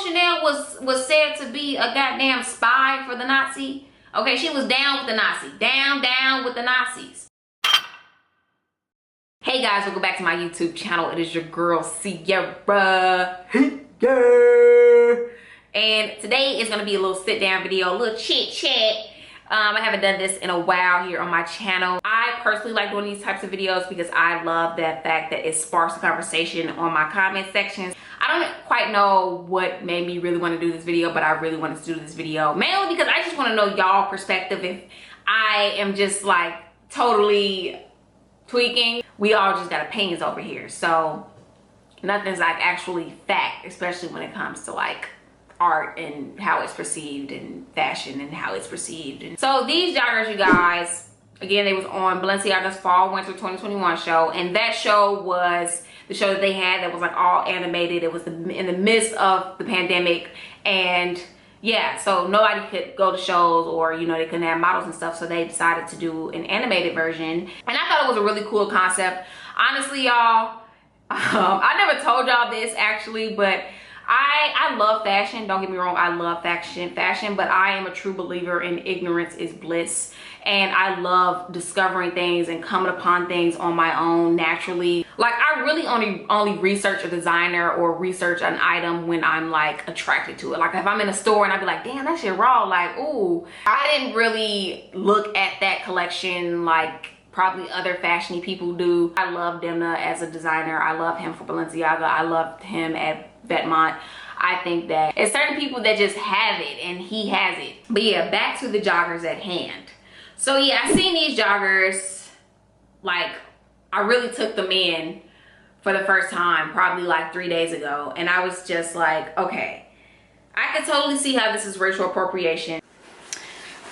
Chanel was said to be a goddamn spy for the Nazi. Okay, she was down with the Nazi. Down with the Nazis. Hey guys, welcome back to my YouTube channel. It is your girl Sierra. And today is gonna be a little sit down video, a little chit chat. I haven't done this in a while here on my channel. I personally like doing these types of videos because I love that fact that it sparks a conversation on my comment sections. I don't quite know what made me really want to do this video, but I really wanted to do this video mainly because I just want to know y'all perspective. If I am just like totally tweaking, we all just got opinions over here, so nothing's like actually fact, especially when it comes to like art and how it's perceived and fashion and how it's perceived. And so these joggers, you guys, again, they was on Balenciaga's fall winter 2021 show, and that show was the show that they had that was like all animated. It was in the midst of the pandemic, and yeah, so nobody could go to shows, or you know, they couldn't have models and stuff, so they decided to do an animated version, and I thought it was a really cool concept. Honestly, y'all, I never told y'all this actually, but I love fashion. Don't get me wrong, I love fashion, but I am a true believer in ignorance is bliss, and I love discovering things and coming upon things on my own naturally. Like, I really only research a designer or research an item when I'm like attracted to it. Like if I'm in a store and I'd be like, damn, that shit raw, like, ooh. I didn't really look at that collection like probably other fashiony people do. I love Demna as a designer. I love him for Balenciaga. I loved him at Vetements. I think that it's certain people that just have it, and he has it. But yeah, back to the joggers at hand. So yeah, I seen these joggers, like I really took them in for the first time probably like 3 days ago, and I was just like, okay, I could totally see how this is racial appropriation.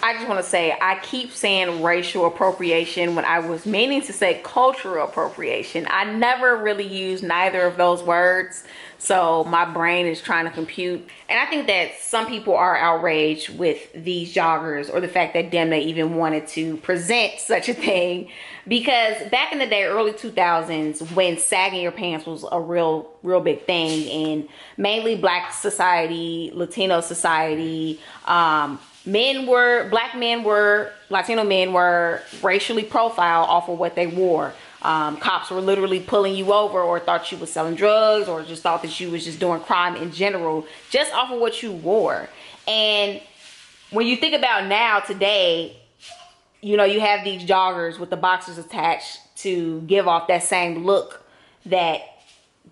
I just want to say, I keep saying racial appropriation when I was meaning to say cultural appropriation. I never really used neither of those words, so my brain is trying to compute. And I think that some people are outraged with these joggers, or the fact that Demna even wanted to present such a thing, because back in the day, early 2000s, when sagging your pants was a real big thing in mainly Black society, Latino society, Latino men were racially profiled off of what they wore. Cops were literally pulling you over, or thought you was selling drugs, or just thought that you was just doing crime in general, just off of what you wore. And when you think about now, today, you know, you have these joggers with the boxers attached to give off that same look that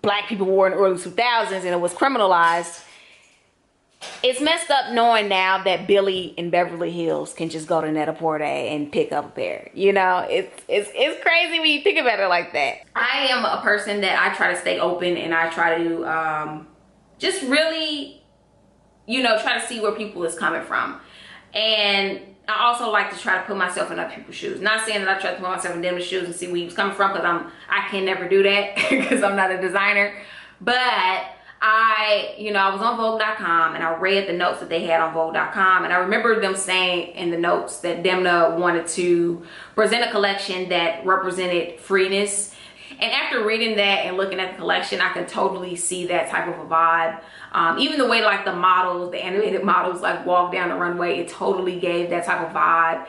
Black people wore in the early 2000s, and it was criminalized. It's messed up knowing now that Billy in Beverly Hills can just go to Net-a-Porter and pick up a pair. You know, it's crazy when you think about it like that. I am a person that I try to stay open, and I try to just really, you know, try to see where people is coming from. And I also like to try to put myself in other people's shoes. Not saying that I try to put myself in Demna's shoes and see where he was coming from, because I can never do that because I'm not a designer. But I was on Vogue.com, and I read the notes that they had on Vogue.com, and I remember them saying in the notes that Demna wanted to present a collection that represented freeness. And after reading that and looking at the collection, I can totally see that type of a vibe. Even the way like the models, the animated models, like walk down the runway, it totally gave that type of vibe.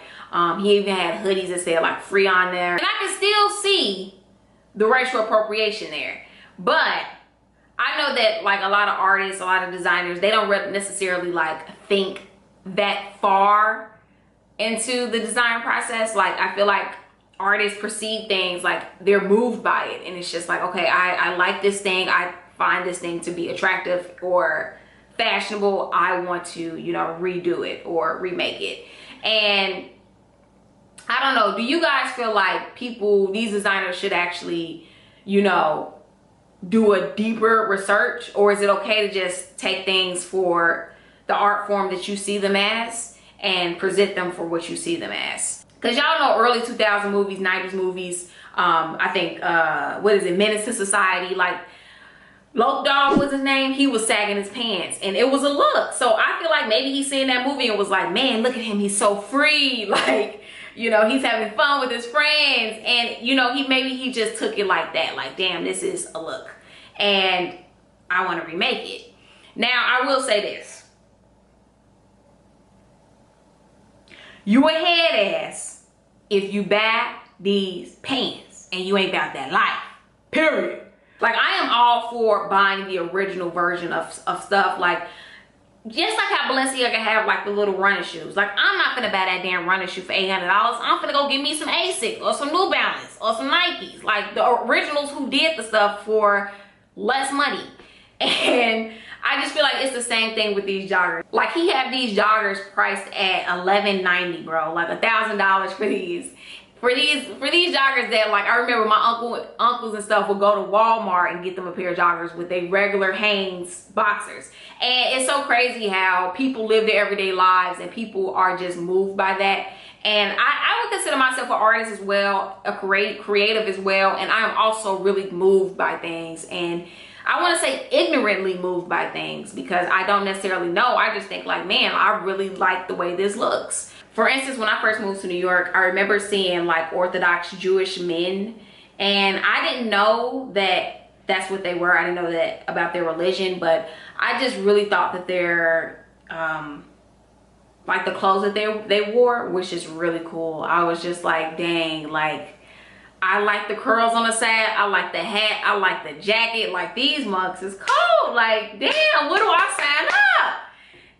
He even had hoodies that said like free on there, and I can still see the racial appropriation there. But I know that like a lot of artists, a lot of designers, they don't necessarily like think that far into the design process. Like I feel like artists perceive things like they're moved by it, and it's just like, okay, I like this thing, I find this thing to be attractive or fashionable, I want to, you know, redo it or remake it. And I don't know, do you guys feel like these designers should actually, you know, do a deeper research, or is it okay to just take things for the art form that you see them as and present them for what you see them as? Because y'all know early 2000 movies, 90s movies, I think what is it, Menace to Society, like Lope Dogg was his name, he was sagging his pants, and it was a look. So I feel like maybe he's seen that movie and was like, man, look at him, he's so free, like, you know, he's having fun with his friends. And you know, maybe he just took it like that, like, damn, this is a look and I want to remake it. Now, I will say this. You a head ass if you buy these pants and you ain't about that life. Period. Like, I am all for buying the original version of stuff. Like, just like how Balenciaga have like the little running shoes. Like, I'm not gonna buy that damn running shoe for $800. I'm gonna go get me some Asics or some New Balance or some Nikes. Like the originals who did the stuff for less money. And I just feel like it's the same thing with these joggers. Like, he had these joggers priced at $11.90, bro. Like $1,000 for these. For these joggers that, like, I remember my uncles and stuff would go to Walmart and get them a pair of joggers with their regular Hanes boxers. And it's so crazy how people live their everyday lives and people are just moved by that. And I would consider myself an artist as well, a creative as well. And I am also really moved by things. And I want to say ignorantly moved by things because I don't necessarily know. I just think like, man, I really like the way this looks. For instance, when I first moved to New York, I remember seeing like Orthodox Jewish men, and I didn't know that that's what they were. I didn't know that about their religion, but I just really thought that their like the clothes that they wore was just really cool. I was just like, dang, like, I like the curls on the side, I like the hat, I like the jacket. Like, these mugs is cold. Like, damn, what do I sign up?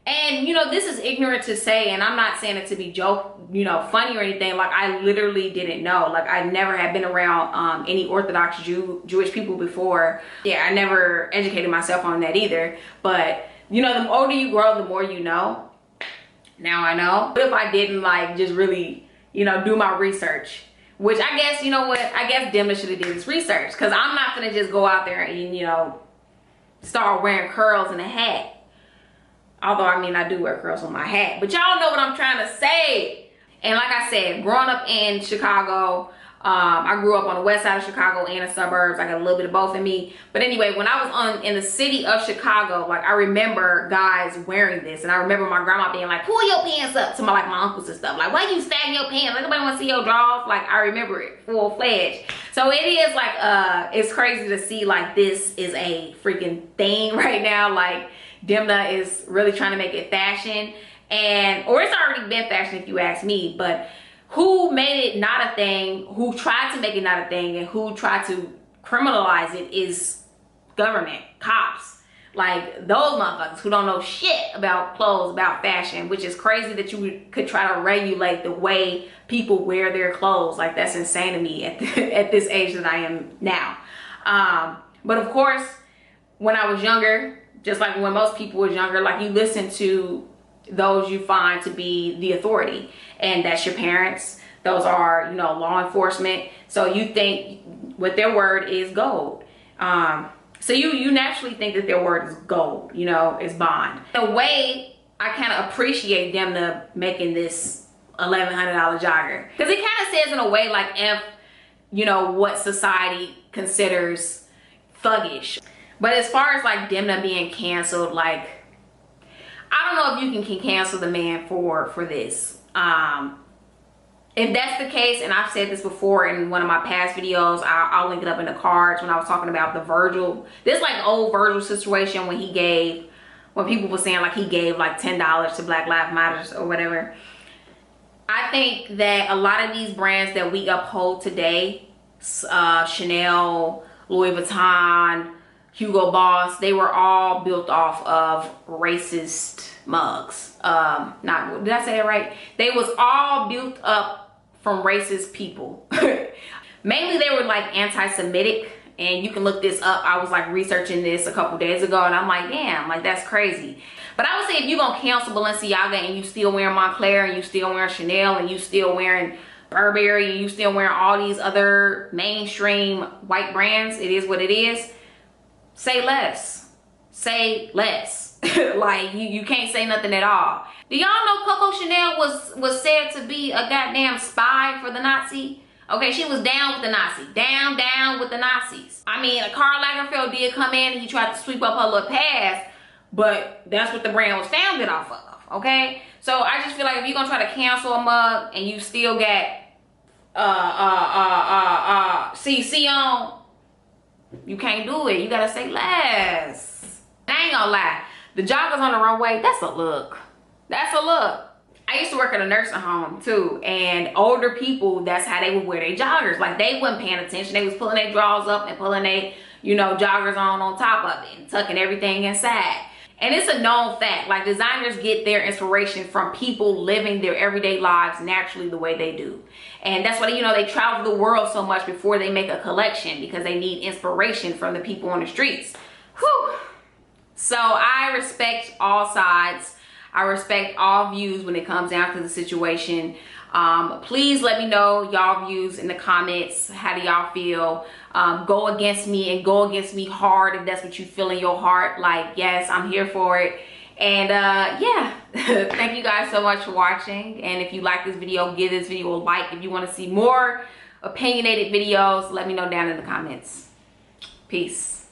And, you know, this is ignorant to say, and I'm not saying it to be funny or anything. Like, I literally didn't know. Like, I never had been around any Orthodox Jewish people before. Yeah, I never educated myself on that either. But, you know, the older you grow, the more you know. Now I know. What if I didn't, like, just really, you know, do my research? Which I guess, you know what, I guess Demna should have did his research. Because I'm not going to just go out there and, you know, start wearing curls and a hat. Although, I mean, I do wear curls on my hat. But y'all know what I'm trying to say. And like I said, growing up in Chicago, I grew up on the west side of Chicago and the suburbs. I got a little bit of both in me. But anyway, when I was in the city of Chicago, like, I remember guys wearing this. And I remember my grandma being like, pull your pants up to my uncles and stuff. Like, why you sagging your pants? Like, nobody want to see your drawers. Like, I remember it full-fledged. So it is like, it's crazy to see like this is a freaking thing right now. Like, Demna is really trying to make it fashion, or it's already been fashion if you ask me, but who made it not a thing, who tried to make it not a thing, and who tried to criminalize it is government, cops. Like, those motherfuckers who don't know shit about clothes, about fashion, which is crazy that you could try to regulate the way people wear their clothes. Like, that's insane to me at this age that I am now. But of course, when I was younger, just like when most people was younger, like, you listen to those you find to be the authority, and that's your parents. Those are, you know, law enforcement. So you think what their word is gold. So you naturally think that their word is gold, you know, is bond. In a way, I kind of appreciate Demna making this $1,100 jogger, because it kind of says in a way like, if, you know, what society considers thuggish. But as far as like Demna being canceled, like, I don't know if you can cancel the man for this. If that's the case, and I've said this before in one of my past videos, I'll link it up in the cards, when I was talking about the Virgil, this like old Virgil situation when people were saying like he gave like $10 to Black Lives Matter or whatever. I think that a lot of these brands that we uphold today, Chanel, Louis Vuitton, Hugo Boss, they were all built off of racist mugs. Did I say that right? They was all built up from racist people. Mainly they were like anti-Semitic, and you can look this up. I was like researching this a couple days ago, and I'm like, damn, like, that's crazy. But I would say, if you're gonna cancel Balenciaga and you still wearing Moncler, and you still wearing Chanel, and you still wearing Burberry, and you still wearing all these other mainstream white brands, it is what it is. Say less. Say less. Like, you can't say nothing at all. Do y'all know Coco Chanel was said to be a goddamn spy for the Nazi? Okay, she was down with the Nazis. Down with the Nazis. I mean, Karl Lagerfeld did come in and he tried to sweep up her little past, but that's what the brand was founded off of, okay? So I just feel like if you're gonna try to cancel a mug and you still got CC on, you can't do it. You gotta say less. I ain't gonna lie. The joggers on the runway, that's a look. That's a look. I used to work at a nursing home too, and older people, that's how they would wear their joggers. Like, they wasn't paying attention. They was pulling their drawers up and pulling their, you know, joggers on top of it and tucking everything inside. And it's a known fact, like, designers get their inspiration from people living their everyday lives naturally the way they do. And that's why, you know, they travel the world so much before they make a collection, because they need inspiration from the people on the streets. Whew. So I respect all sides. I respect all views when it comes down to the situation. Please let me know y'all views in the comments. How do y'all feel? Go against me, and go against me hard if that's what you feel in your heart. Like, yes, I'm here for it. And yeah, thank you guys so much for watching. And if you like this video, give this video a like. If you want to see more opinionated videos, let me know down in the comments. Peace.